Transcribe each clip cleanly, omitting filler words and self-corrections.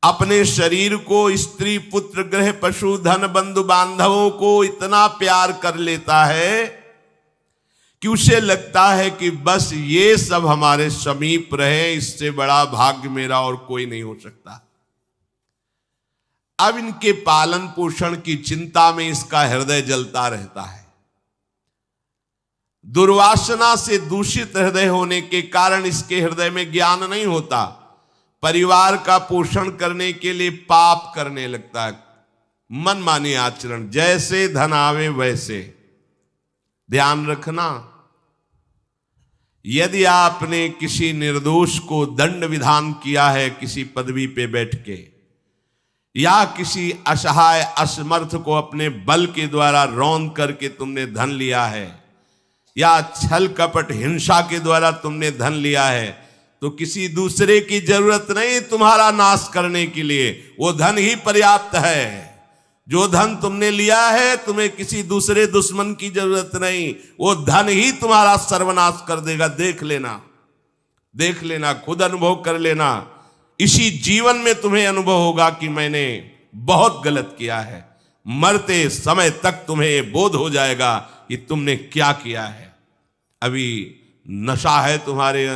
अपने शरीर को, स्त्री पुत्र गृह पशु धन बंधु बांधवों को इतना प्यार कर लेता है कि उसे लगता है कि बस ये सब हमारे समीप रहे, इससे बड़ा भाग्य मेरा और कोई नहीं हो सकता। अब इनके पालन पोषण की चिंता में इसका हृदय जलता रहता है। दुर्वासना से दूषित हृदय होने के कारण इसके हृदय में ज्ञान नहीं होता। परिवार का पोषण करने के लिए पाप करने लगता है, मनमानी आचरण, जैसे धन आवे वैसे। ध्यान रखना, यदि आपने किसी निर्दोष को दंड विधान किया है किसी पदवी पे बैठ के, या किसी असहाय असमर्थ को अपने बल के द्वारा रौंद करके तुमने धन लिया है, या छल कपट हिंसा के द्वारा तुमने धन लिया है, तो किसी दूसरे की जरूरत नहीं तुम्हारा नाश करने के लिए, वो धन ही पर्याप्त है। जो धन तुमने लिया है तुम्हें किसी दूसरे दुश्मन की जरूरत नहीं, वो धन ही तुम्हारा सर्वनाश कर देगा। देख लेना, देख लेना, खुद अनुभव कर लेना। इसी जीवन में तुम्हें अनुभव होगा कि मैंने बहुत गलत किया है। मरते समय तक तुम्हें बोध हो जाएगा कि तुमने क्या किया है। अभी नशा है तुम्हारे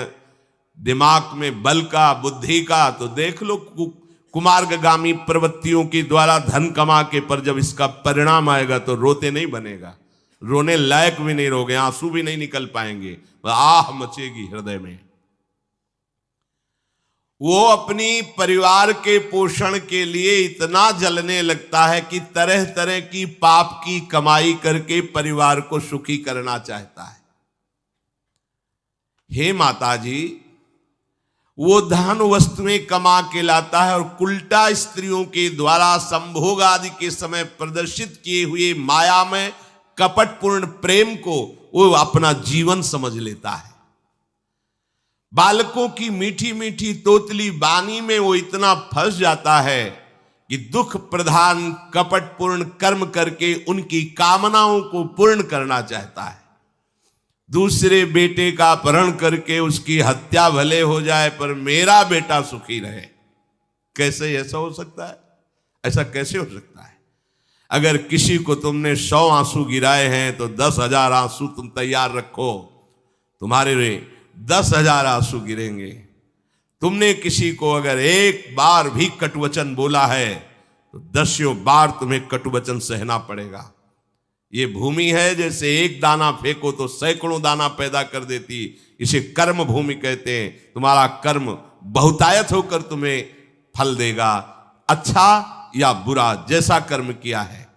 दिमाग में बल का, बुद्धि का, तो देख लो कुमार्गामी प्रवृत्तियों के द्वारा धन कमा के, पर जब इसका परिणाम आएगा तो रोते नहीं बनेगा, रोने लायक भी नहीं रहोगे, आंसू भी नहीं निकल पाएंगे, आह मचेगी हृदय में। वो अपनी परिवार के पोषण के लिए इतना जलने लगता है कि तरह तरह की पाप की कमाई करके परिवार को सुखी करना चाहता है। हे माता जी, वो धन वस्तुएं कमा के लाता है और उल्टा स्त्रियों के द्वारा संभोग आदि के समय प्रदर्शित किए हुए माया में कपटपूर्ण प्रेम को वो अपना जीवन समझ लेता है। बालकों की मीठी मीठी तोतली बानी में वो इतना फंस जाता है कि दुख प्रधान कपटपूर्ण कर्म करके उनकी कामनाओं को पूर्ण करना चाहता है। दूसरे बेटे का अपहरण करके उसकी हत्या भले हो जाए पर मेरा बेटा सुखी रहे। कैसे ऐसा हो सकता है? ऐसा कैसे हो सकता है? अगर किसी को तुमने 100 आंसू गिराए हैं तो 10,000 आंसू तुम तैयार रखो, तुम्हारे 10,000 आंसू गिरेंगे। तुमने किसी को अगर एक बार भी कटुवचन बोला है तो 10 बार तुम्हें कटुवचन सहना पड़ेगा। ये भूमि है, जैसे एक दाना फेंको तो सैकड़ों दाना पैदा कर देती, इसे कर्म भूमि कहते हैं। तुम्हारा कर्म बहुतायत होकर तुम्हें फल देगा, अच्छा या बुरा, जैसा कर्म किया है।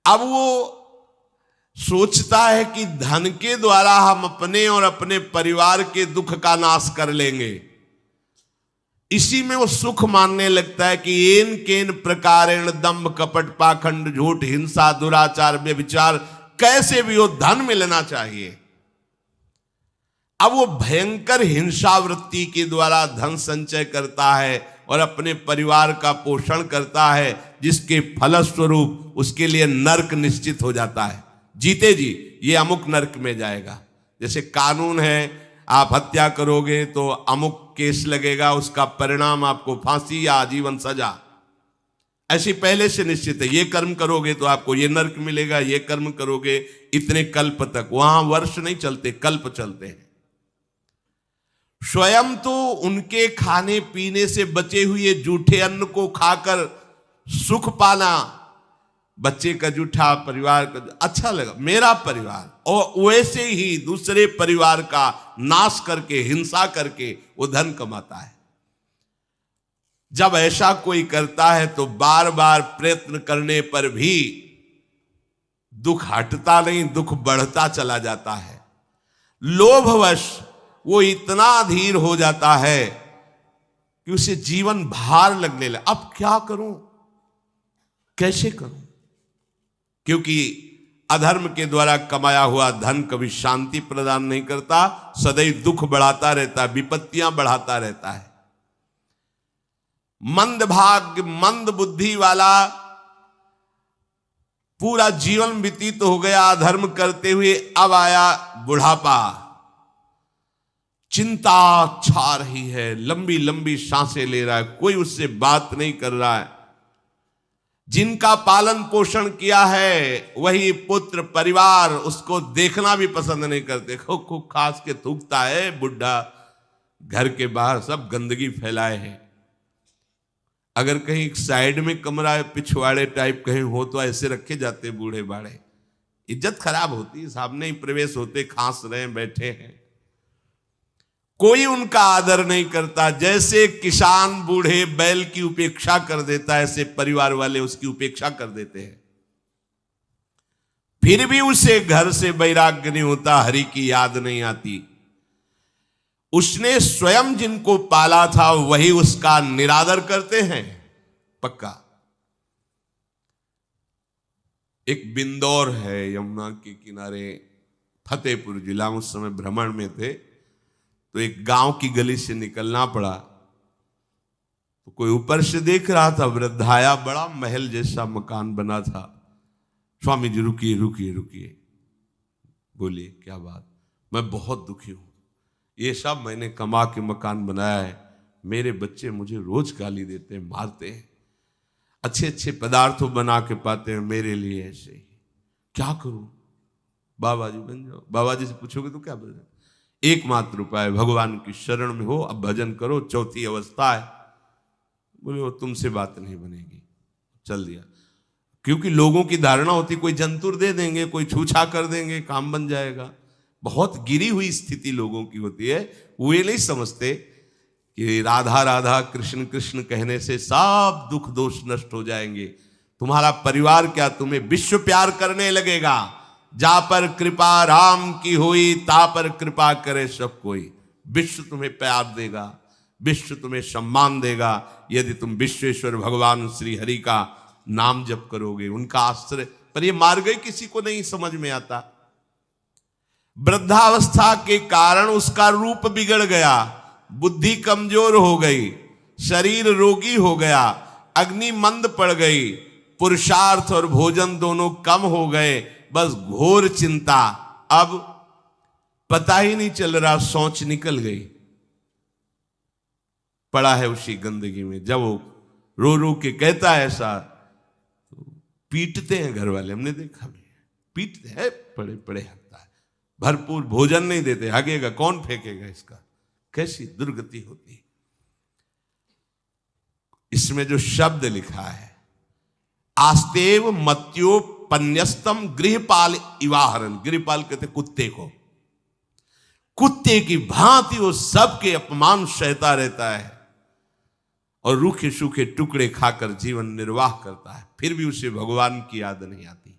अब वो सोचता है कि धन के द्वारा हम अपने और अपने परिवार के दुख का नाश कर लेंगे। इसी में वो सुख मानने लगता है कि एन केन प्रकारेण दंभ कपट पाखंड झूठ हिंसा दुराचार व्यभिचार, कैसे भी हो धन मिलना चाहिए। अब वो भयंकर हिंसा वृत्ति के द्वारा धन संचय करता है और अपने परिवार का पोषण करता है, जिसके फलस्वरूप उसके लिए नरक निश्चित हो जाता है। जीते जी ये अमुक नरक में जाएगा। जैसे कानून है, आप हत्या करोगे तो अमुक केस लगेगा, उसका परिणाम आपको फांसी या आजीवन सजा, ऐसी पहले से निश्चित है। ये कर्म करोगे तो आपको ये नरक मिलेगा, ये कर्म करोगे इतने कल्प तक। वहां वर्ष नहीं चलते, कल्प चलते हैं। स्वयं तो उनके खाने पीने से बचे हुए जूठे अन्न को खाकर सुख पाना, बच्चे का जूठा, परिवार का अच्छा लगा, मेरा परिवार, और वैसे ही दूसरे परिवार का नाश करके, हिंसा करके वो धन कमाता है। जब ऐसा कोई करता है तो बार बार प्रयत्न करने पर भी दुख हटता नहीं, दुख बढ़ता चला जाता है। लोभवश वो इतना अधीर हो जाता है कि उसे जीवन भार लगने लगा। अब क्या करूं, कैसे करूं? क्योंकि अधर्म के द्वारा कमाया हुआ धन कभी शांति प्रदान नहीं करता, सदैव दुख बढ़ाता रहता है, विपत्तियां बढ़ाता रहता है। मंद भाग्य, मंद बुद्धि वाला पूरा जीवन व्यतीत हो गया अधर्म करते हुए, अब आया बुढ़ापा चिंता छा रही है, लंबी लंबी सांसें ले रहा है, कोई उससे बात नहीं कर रहा है। जिनका पालन पोषण किया है वही पुत्र परिवार उसको देखना भी पसंद नहीं करते। खूब खूब खास के थूकता है बुढ़ा, घर के बाहर सब गंदगी फैलाए है। अगर कहीं साइड में कमरा पिछवाड़े टाइप कहीं हो तो ऐसे रखे जाते बूढ़े बाड़े, इज्जत खराब होती। सामने ही प्रवेश होते, खांस रहे बैठे हैं, कोई उनका आदर नहीं करता। जैसे किसान बूढ़े बैल की उपेक्षा कर देता है, ऐसे परिवार वाले उसकी उपेक्षा कर देते हैं। फिर भी उसे घर से वैराग्य नहीं होता, हरि की याद नहीं आती। उसने स्वयं जिनको पाला था वही उसका निरादर करते हैं, पक्का। एक बिंदौर है यमुना के किनारे, फतेहपुर जिला। उस समय भ्रमण में थे तो एक गांव की गली से निकलना पड़ा, तो कोई ऊपर से देख रहा था, वृद्धाया, बड़ा महल जैसा मकान बना था। स्वामी जी रुकिए रुकिए रुकिए, बोलिए क्या बात? मैं बहुत दुखी हूं, ये सब मैंने कमा के मकान बनाया है, मेरे बच्चे मुझे रोज गाली देते हैं, मारते हैं, अच्छे अच्छे पदार्थों बना के पाते हैं मेरे लिए, ऐसे ही क्या करूं? बाबा जी बन जाओ। बाबा जी से पूछोगे तो क्या बोले? एकमात्र उपाय भगवान की शरण में हो, अब भजन करो, चौथी अवस्था है। बोले वो तुमसे बात नहीं बनेगी। चल दिया, क्योंकि लोगों की धारणा होती कोई जंतुर दे देंगे, कोई छूछा कर देंगे, काम बन जाएगा। बहुत गिरी हुई स्थिति लोगों की होती है। वो ये नहीं समझते कि राधा राधा कृष्ण कृष्ण कहने से सब दुख दोष नष्ट हो जाएंगे। तुम्हारा परिवार क्या तुम्हें विश्व प्यार करने लगेगा। जा पर कृपा राम की हुई, ता पर कृपा करे सब कोई। विश्व तुम्हें प्यार देगा, विश्व तुम्हें सम्मान देगा, यदि तुम विश्वेश्वर भगवान श्री हरि का नाम जप करोगे, उनका आश्रय। पर ये मार्ग किसी को नहीं समझ में आता। वृद्धावस्था के कारण उसका रूप बिगड़ गया, बुद्धि कमजोर हो गई, शरीर रोगी हो गया, अग्नि मंद पड़ गई, पुरुषार्थ और भोजन दोनों कम हो गए, बस घोर चिंता। अब पता ही नहीं चल रहा, सोच निकल गई, पड़ा है उसी गंदगी में। जब वो रो रो के कहता है ऐसा, तो पीटते हैं घर वाले, हमने देखा भी, पीटते हैं, पड़े पड़े हकता है, भरपूर भोजन नहीं देते, हगेगा कौन, फेंकेगा इसका। कैसी दुर्गति होती। इसमें जो शब्द लिखा है, आस्तेव मत्योपन्यस्तम गृहपाल इवाहरन। गृहपाल कहते कुत्ते को, कुत्ते की भांति वो सबके अपमान सहता रहता है और रूखे सूखे टुकड़े खाकर जीवन निर्वाह करता है, फिर भी उसे भगवान की याद नहीं आती।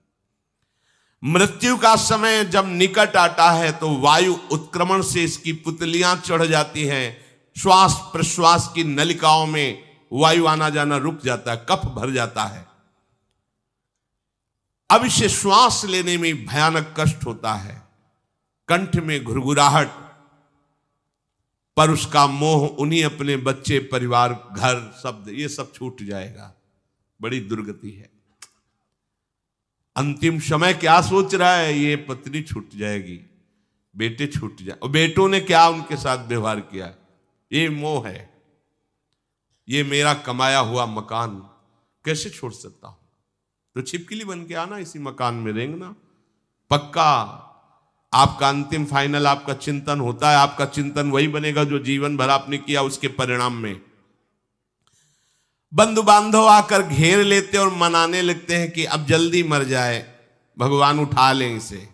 मृत्यु का समय जब निकट आता है तो वायु उत्क्रमण से इसकी पुतलियां चढ़ जाती हैं, श्वास प्रश्वास की नलिकाओं में वायु आना जाना रुक जाता है, कफ भर जाता है। अब इसे श्वास लेने में भयानक कष्ट होता है, कंठ में घुरघुराहट, पर उसका मोह उन्हीं अपने बच्चे परिवार घर शब्द ये सब छूट जाएगा। बड़ी दुर्गति है। अंतिम समय क्या सोच रहा है, ये पत्नी छूट जाएगी, बेटे छूट जाए, और बेटों ने क्या उनके साथ व्यवहार किया, ये मोह है। ये मेरा कमाया हुआ मकान कैसे छोड़ सकता हूं? तो छिपकली बन के आना, इसी मकान में रेंगना। पक्का आपका अंतिम फाइनल आपका चिंतन होता है, आपका चिंतन वही बनेगा जो जीवन भर आपने किया, उसके परिणाम में। बंधु बांधव आकर घेर लेते और मनाने लगते हैं कि अब जल्दी मर जाए, भगवान उठा लें इसे।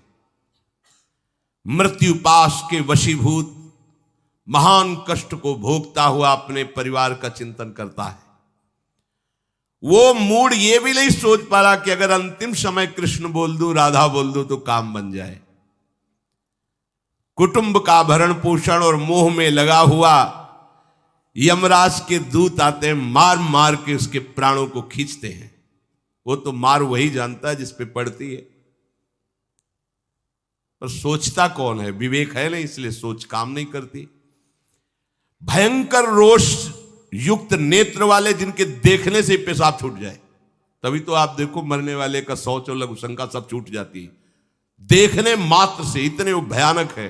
मृत्यु पाश के वशीभूत महान कष्ट को भोगता हुआ अपने परिवार का चिंतन करता है। वो मूड ये भी नहीं सोच पा रहा कि अगर अंतिम समय कृष्ण बोल दूं, राधा बोल दूं तो काम बन जाए। कुटुंब का भरण पोषण और मोह में लगा हुआ यमराज के दूत आते हैं, मार मार के उसके प्राणों को खींचते हैं। वो तो मार वही जानता है जिस पे पड़ती है, पर सोचता कौन है? विवेक है नहीं, इसलिए सोच काम नहीं करती। भयंकर रोष युक्त नेत्र वाले, जिनके देखने से पेशाब छूट जाए। तभी तो आप देखो मरने वाले का शौच और लघु शंका सब छूट जाती है, देखने मात्र से, इतने वो भयानक है।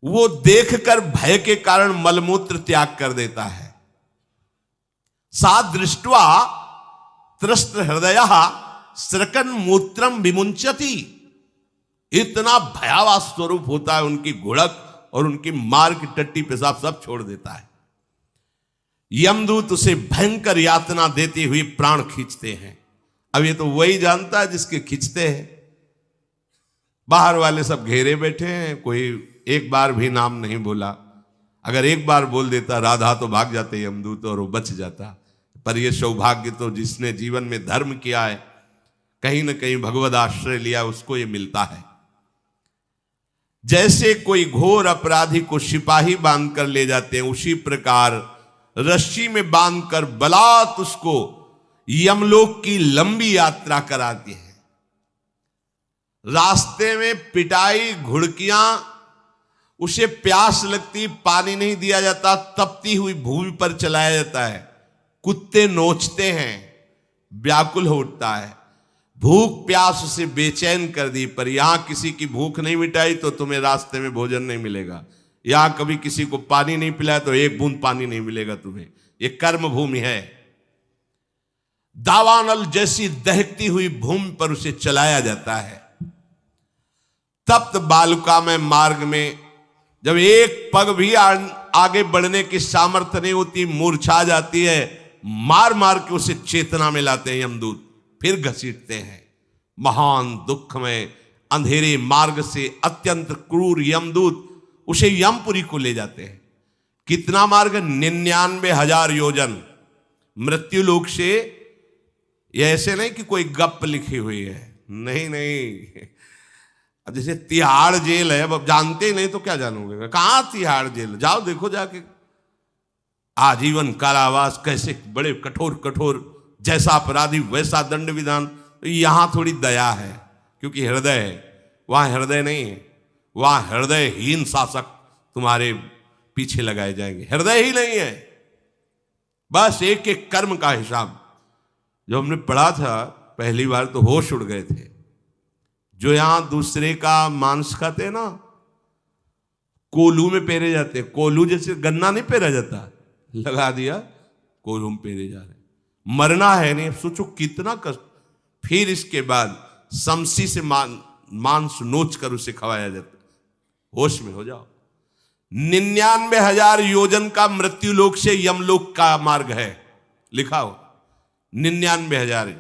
वो देखकर भय के कारण मलमूत्र त्याग कर देता है। सा दृष्ट्वा त्रस्त हृदय स्रकन मूत्रम विमुंचति। इतना भयावह स्वरूप होता है उनकी घुड़क और उनकी मार की टट्टी पेशाब सब छोड़ देता है। यमदूत उसे भयंकर यातना देते हुए प्राण खींचते हैं। अब ये तो वही जानता है जिसके खींचते हैं। बाहर वाले सब घेरे बैठे हैं, कोई एक बार भी नाम नहीं बोला। अगर एक बार बोल देता राधा तो भाग जाते यमदूत और वो बच जाता। पर ये सौभाग्य तो जिसने जीवन में धर्म किया है, कहीं ना कहीं भगवद आश्रय लिया, उसको ये मिलता है। जैसे कोई घोर अपराधी को सिपाही बांध कर ले जाते हैं, उसी प्रकार रस्सी में बांधकर बलात् उसको यमलोक की लंबी यात्रा कराती है। रास्ते में पिटाई, घुड़कियां, उसे प्यास लगती, पानी नहीं दिया जाता, तपती हुई भूमि पर चलाया जाता है। कुत्ते नोचते हैं, व्याकुल हो उठता है। भूख प्यास उसे बेचैन कर दी। पर यहां किसी की भूख नहीं मिटाई तो तुम्हें रास्ते में भोजन नहीं मिलेगा। यहां कभी किसी को पानी नहीं पिलाया तो एक बूंद पानी नहीं मिलेगा तुम्हें। ये कर्म भूमि है। दावानल जैसी दहकती हुई भूमि पर उसे चलाया जाता है। तप्त बालुका में मार्ग में जब एक पग भी आगे बढ़ने की सामर्थ्य नहीं होती, मूर्छा जाती है, मार मार के उसे चेतना में लाते हैं यमदूत, फिर घसीटते हैं। महान दुख में अंधेरे मार्ग से अत्यंत क्रूर यमदूत उसे यमपुरी को ले जाते हैं। कितना मार्ग? 99,000 योजन मृत्यु लोक से। यह ऐसे नहीं कि कोई गप लिखी हुई है, नहीं नहीं। अब जैसे तिहाड़ जेल है, अब जानते ही नहीं तो क्या जानोगे? कहां तिहाड़ जेल? जाओ देखो जाके। आजीवन कारावास, कैसे बड़े कठोर कठोर, जैसा अपराधी वैसा दंड विधान। तो यहां थोड़ी दया है क्योंकि हृदय है, वहां हृदय नहीं है। वहां हृदयहीन शासक तुम्हारे पीछे लगाए जाएंगे। हृदय ही नहीं है, बस एक एक कर्म का हिसाब। जो हमने पढ़ा था पहली बार तो होश उड़ गए थे। जो यहां दूसरे का मांस खाते हैं ना, कोलू में पेरे जाते हैं। कोलू जैसे गन्ना नहीं पेरा जाता, लगा दिया, कोलू में पेरे जा रहे। मरना है नहीं, सोचो कितना कष्ट। फिर इसके बाद समसी से मांस नोच कर उसे खवाया जाता। होश में हो जाओ। 99,000 योजन का मृत्यु लोक से यमलोक का मार्ग है, लिखा हो 99,000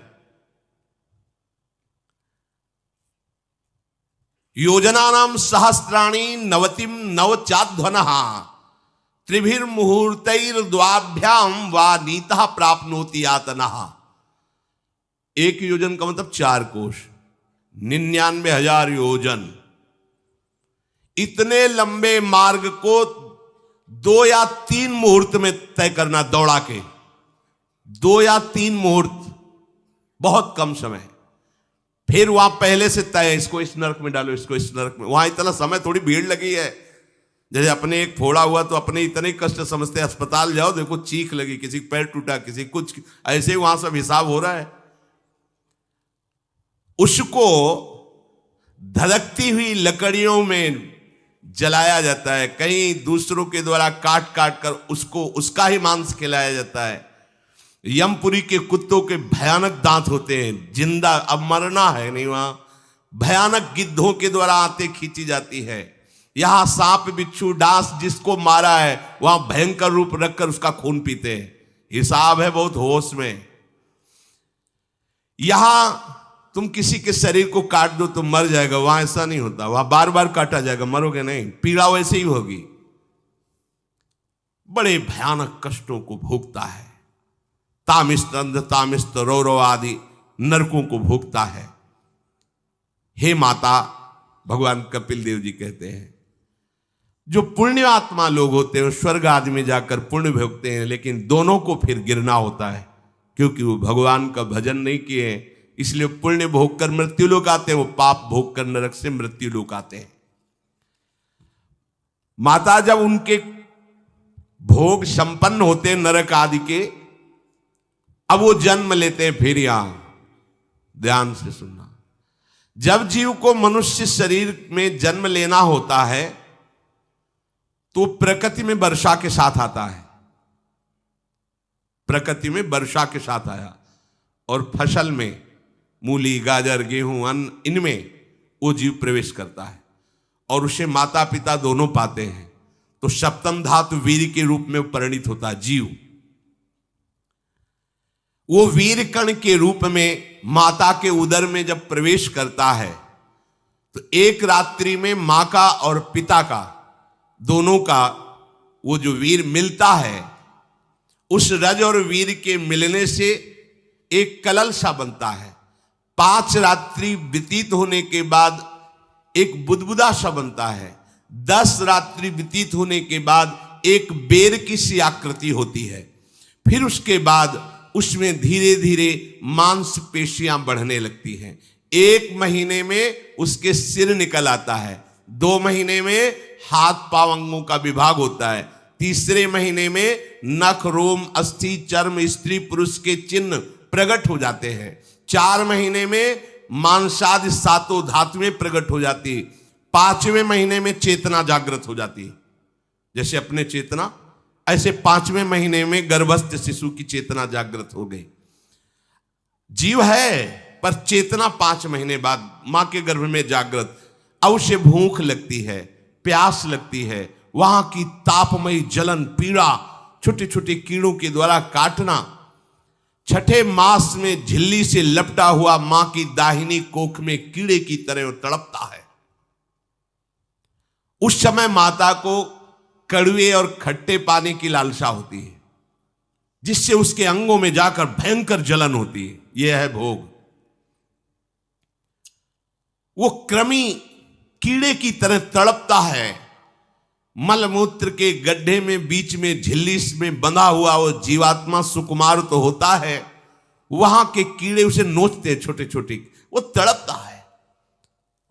योजनानाम सहस्राणी नवतिम नवचाध्वनः त्रिभिर्मुहूर्तैर्द्वाभ्याम वा नीतः प्राप्नोति यातनः। एक योजन का मतलब 4 कोश, 99,000 योजन। इतने लंबे मार्ग को 2 या 3 मुहूर्त में तय करना, दौड़ा के 2 या 3 मुहूर्त, बहुत कम समय। फिर वहां पहले से तय, इसको इस नरक में डालो, इसको इस नरक में। वहां इतना समय, थोड़ी भीड़ लगी है। जैसे अपने एक फोड़ा हुआ तो अपने इतने कष्ट समझते, अस्पताल जाओ देखो चीख लगी, किसी पैर टूटा, किसी कुछ, ऐसे ही वहां सब हिसाब हो रहा है। उसको धधकती हुई लकड़ियों में जलाया जाता है, कहीं दूसरों के द्वारा काट काट कर उसको उसका ही मांस खिलाया जाता है। यमपुरी के कुत्तों के भयानक दांत होते हैं, जिंदा, अब मरना है नहीं। वहां भयानक गिद्धों के द्वारा आते खींची जाती है। यहां सांप, बिच्छू, डांस जिसको मारा है वहां भयंकर रूप रखकर उसका खून पीते हैं। हिसाब है बहुत होश में। यहां तुम किसी के शरीर को काट दो तो मर जाएगा, वहां ऐसा नहीं होता। वहां बार बार काटा जाएगा, मरोगे नहीं, पीड़ा वैसे ही होगी। बड़े भयानक कष्टों को भोगता है। तामिस्त, अंध तामिस्त, रौरव आदि नरकों को भोगता है। हे माता, भगवान कपिल देव जी कहते हैं, जो पुण्य आत्मा लोग होते हैं स्वर्ग आदि में जाकर पुण्य भोगते हैं, लेकिन दोनों को फिर गिरना होता है क्योंकि वो भगवान का भजन नहीं किए, इसलिए पुण्य भोग कर मृत्यु लोक आते हैं, वो पाप भोग कर नरक से मृत्यु लोक आते हैं। माता जब उनके भोग संपन्न होते हैं नरक आदि के, अब वो जन्म लेते हैं। फिर यहां ध्यान से सुनना, जब जीव को मनुष्य शरीर में जन्म लेना होता है तो प्रकृति में वर्षा के साथ आता है, प्रकृति में वर्षा के साथ आया, और फसल में मूली, गाजर, गेहूं, अन्न, इनमें वो जीव प्रवेश करता है और उसे माता पिता दोनों पाते हैं। तो सप्तम धातु वीर के रूप में परिणित होता है जीव। वो वीर कण के रूप में माता के उदर में जब प्रवेश करता है तो एक रात्रि में मां का और पिता का, दोनों का वो जो वीर मिलता है, उस रज और वीर के मिलने से एक कलल सा बनता है। 5 रात्रि व्यतीत होने के बाद एक बुदबुदा सा बनता है। 10 रात्रि व्यतीत होने के बाद एक बेर की सी आकृति होती है। फिर उसके बाद उसमें धीरे धीरे मांसपेशियां बढ़ने लगती हैं। 1 महीने में उसके सिर निकल आता है, 2 महीने में हाथ पांव अंगों का विभाग होता है, 3रे महीने में नख, रोम, अस्थि, चर्म, स्त्री पुरुष के चिन्ह प्रकट हो जाते हैं, 4 महीने में मांसादि 7 धातुएं प्रकट हो जाती, 5वें महीने में चेतना जागृत हो जाती। जैसे अपने चेतना, ऐसे 5वें महीने में गर्भस्थ शिशु की चेतना जागृत हो गई। जीव है पर चेतना 5 महीने बाद मां के गर्भ में जागृत। अब उसे भूख लगती है, प्यास लगती है, वहां की तापमयी जलन, पीड़ा, छोटे छोटे कीड़ों के द्वारा काटना। 6ठे मास में झिल्ली से लपटा हुआ मां की दाहिनी कोख में कीड़े की तरह तड़पता है। उस समय माता को कड़वे और खट्टे पानी की लालसा होती है, जिससे उसके अंगों में जाकर भयंकर जलन होती है। यह है भोग। वो कृमि कीड़े की तरह तड़पता है। मलमूत्र के गड्ढे में बीच में झिल्ली में बंधा हुआ वो जीवात्मा सुकुमार तो होता है, वहां के कीड़े उसे नोचते छोटे छोटे, वो तड़पता है।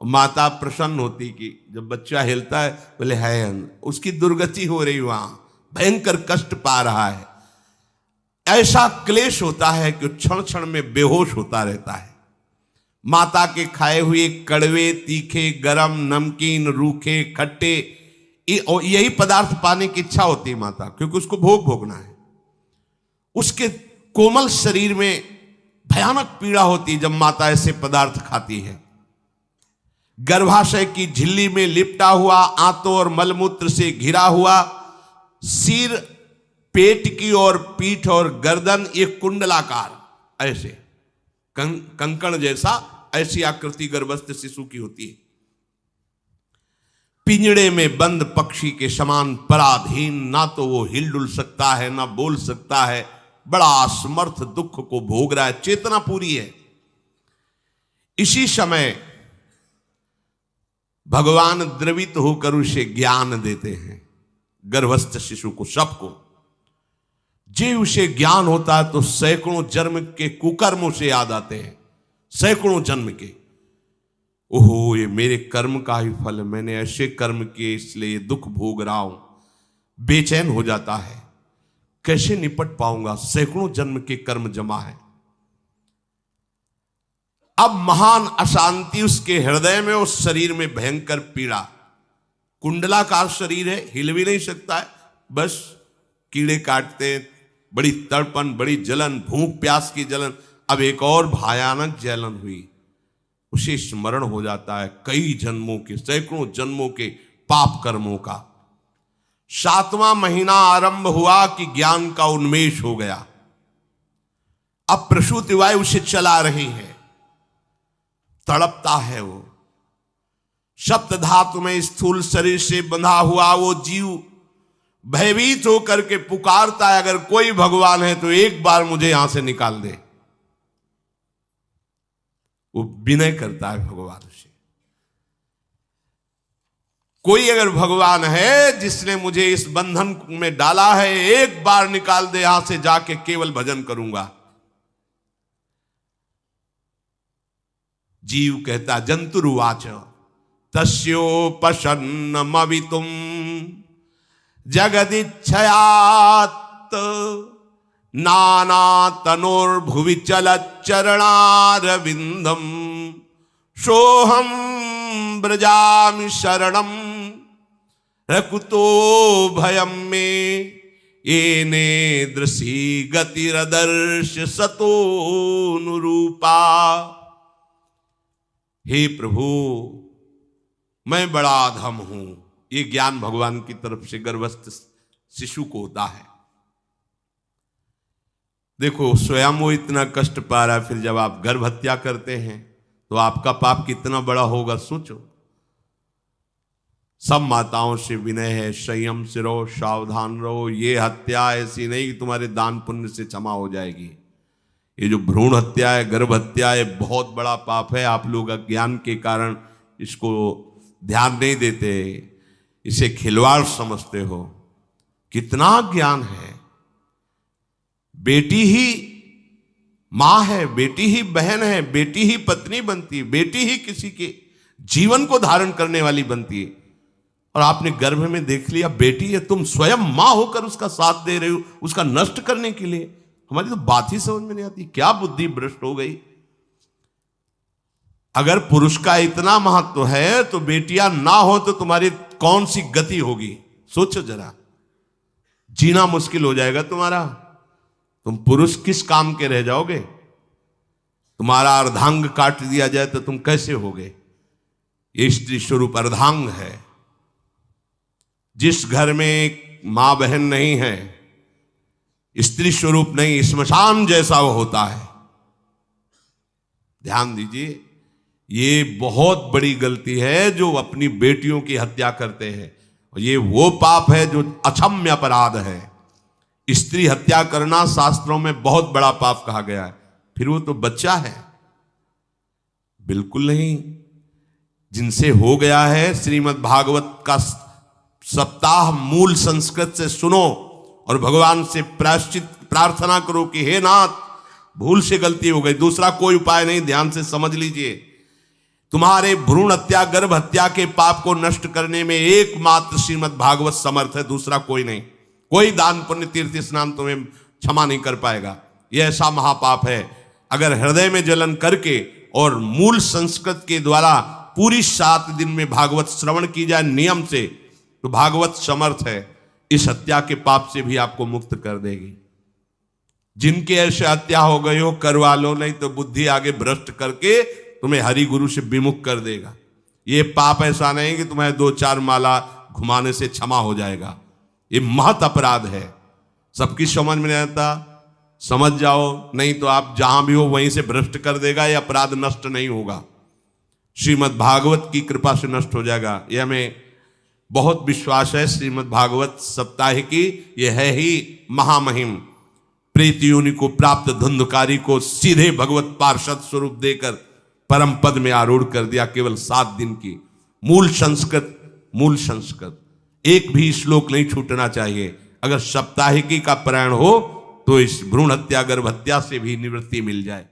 माता प्रसन्न होती कि जब बच्चा हिलता है, बोले है उसकी दुर्गति हो रही, वहां भयंकर कष्ट पा रहा है। ऐसा क्लेश होता है कि क्षण क्षण में बेहोश होता रहता है। माता के खाए हुए कड़वे, तीखे, गरम, नमकीन, रूखे, खट्टे, यही पदार्थ पाने की इच्छा होती है माता, क्योंकि उसको भोग भोगना है। उसके कोमल शरीर में भयानक पीड़ा होती है जब माता ऐसे पदार्थ खाती है। गर्भाशय की झिल्ली में लिपटा हुआ, आंतों और मलमूत्र से घिरा हुआ सिर, पेट की और पीठ और गर्दन, ये कुंडलाकार ऐसे कंकण जैसा, ऐसी आकृति गर्भस्थ शिशु की होती है। पिंजड़े में बंद पक्षी के समान पराधीन, ना तो वो हिलडुल सकता है ना बोल सकता है, बड़ा असमर्थ दुख को भोग रहा है। चेतना पूरी है। इसी समय भगवान द्रवित होकर उसे ज्ञान देते हैं, गर्भस्थ शिशु को, सबको। जे उसे ज्ञान होता है तो सैकड़ों जन्म के कुकर्मों से याद आते हैं, सैकड़ों जन्म के। ओहो, ये मेरे कर्म का ही फल है, मैंने ऐसे कर्म किए इसलिए दुख भोग रहा हूं। बेचैन हो जाता है, कैसे निपट पाऊंगा, सैकड़ों जन्म के कर्म जमा है। अब महान अशांति उसके हृदय में, उस शरीर में भयंकर पीड़ा। कुंडलाकार शरीर है, हिल भी नहीं सकता है, बस कीड़े काटते, बड़ी तड़पन, बड़ी जलन, भूख प्यास की जलन। अब एक और भयानक जलन हुई, उसे स्मरण हो जाता है कई जन्मों के, सैकड़ों जन्मों के पाप कर्मों का। 7वां महीना आरंभ हुआ कि ज्ञान का उन्मेष हो गया। अब प्रसूति वायु उसे चला रही है, तड़पता है वो। सप्त धातु में स्थूल शरीर से बंधा हुआ वो जीव भयभीत होकर के पुकारता है, अगर कोई भगवान है तो एक बार मुझे यहां से निकाल दे। वो विनय करता है भगवान से, कोई अगर भगवान है जिसने मुझे इस बंधन में डाला है, एक बार निकाल दे, यहां से जाके केवल भजन करूंगा। जीव कहता, जंतुरुवाच तस्योपशन्नमवितुम जगदिच्छयात् नाना तनोर्भुवि चलच्चरणारविंदम सोहम ब्रजामि शरणम रकुतो भयम में येने दृशी गतिरदर्श सतोनुरूपा। हे प्रभु, मैं बड़ा अधम हूं। ये ज्ञान भगवान की तरफ से गर्भस्थ शिशु को होता है। देखो, स्वयं वो इतना कष्ट पा रहा है, फिर जब आप गर्भ हत्या करते हैं तो आपका पाप कितना बड़ा होगा, सोचो। सब माताओं से विनय है, संयम से रहो, सावधान रहो। ये हत्या ऐसी नहीं कि तुम्हारे दान पुण्य से क्षमा हो जाएगी। ये जो भ्रूण हत्या है, गर्भ हत्या है, बहुत बड़ा पाप है। आप लोग अज्ञान के कारण इसको ध्यान नहीं देते, इसे खिलवाड़ समझते हो। कितना ज्ञान है। बेटी ही मां है, बेटी ही बहन है, बेटी ही पत्नी बनती है, बेटी ही किसी के जीवन को धारण करने वाली बनती है। और आपने गर्भ में देख लिया बेटी है, तुम स्वयं मां होकर उसका साथ दे रहे हो, उसका नष्ट करने के लिए। हमारी तो बात ही समझ में नहीं आती, क्या बुद्धि भ्रष्ट हो गई। अगर पुरुष का इतना महत्व है तो बेटियां ना हो तो तुम्हारी कौन सी गति होगी, सोचो जरा। जीना मुश्किल हो जाएगा तुम्हारा। तुम पुरुष किस काम के रह जाओगे। तुम्हारा अर्धांग काट दिया जाए तो तुम कैसे होगे। ये स्त्री स्वरूप अर्धांग है। जिस घर में मां बहन नहीं है, स्त्री स्वरूप नहीं, श्मशान जैसा वो होता है। ध्यान दीजिए, ये बहुत बड़ी गलती है जो अपनी बेटियों की हत्या करते हैं। और ये वो पाप है जो अक्षम्य अपराध है। स्त्री हत्या करना शास्त्रों में बहुत बड़ा पाप कहा गया है। फिर वो तो बच्चा है, बिल्कुल नहीं। जिनसे हो गया है, श्रीमद् भागवत का सप्ताह मूल संस्कृत से सुनो और भगवान से प्रायश्चित प्रार्थना करो कि हे नाथ, भूल से गलती हो गई, दूसरा कोई उपाय नहीं। ध्यान से समझ लीजिए, तुम्हारे भ्रूण हत्या गर्भ हत्या के पाप को नष्ट करने में एकमात्र श्रीमद् भागवत समर्थ है, दूसरा कोई नहीं। कोई दान पुण्य तीर्थ स्नान तुम्हें क्षमा नहीं कर पाएगा। यह ऐसा महापाप है। अगर हृदय में जलन करके और मूल संस्कृत के द्वारा पूरी 7 दिन में भागवत श्रवण की जाए नियम से, तो भागवत समर्थ है, इस हत्या के पाप से भी आपको मुक्त कर देगी। जिनके ऐसे हत्या हो गई हो करवा लो, नहीं तो बुद्धि आगे भ्रष्ट करके तुम्हें हरि गुरु से विमुख कर देगा। ये पाप ऐसा नहीं कि तुम्हें 2-4 माला घुमाने से क्षमा हो जाएगा। ये महत अपराध है। सबकी समझ में नहीं आता, समझ जाओ, नहीं तो आप जहां भी हो वहीं से भ्रष्ट कर देगा। ये अपराध नष्ट नहीं होगा, श्रीमद् भागवत की कृपा से नष्ट हो जाएगा। यह हमें बहुत विश्वास है। श्रीमद् भागवत सप्ताहिकी ये है ही महामहिम। प्रेत योनि को प्राप्त धुंधकारी को सीधे भगवत पार्षद स्वरूप देकर परम पद में आरूढ़ कर दिया। केवल 7 दिन की मूल संस्कृत एक भी श्लोक नहीं छूटना चाहिए। अगर सप्ताहिकी का पारायण हो तो इस भ्रूण हत्या गर्भ हत्या से भी निवृत्ति मिल जाए।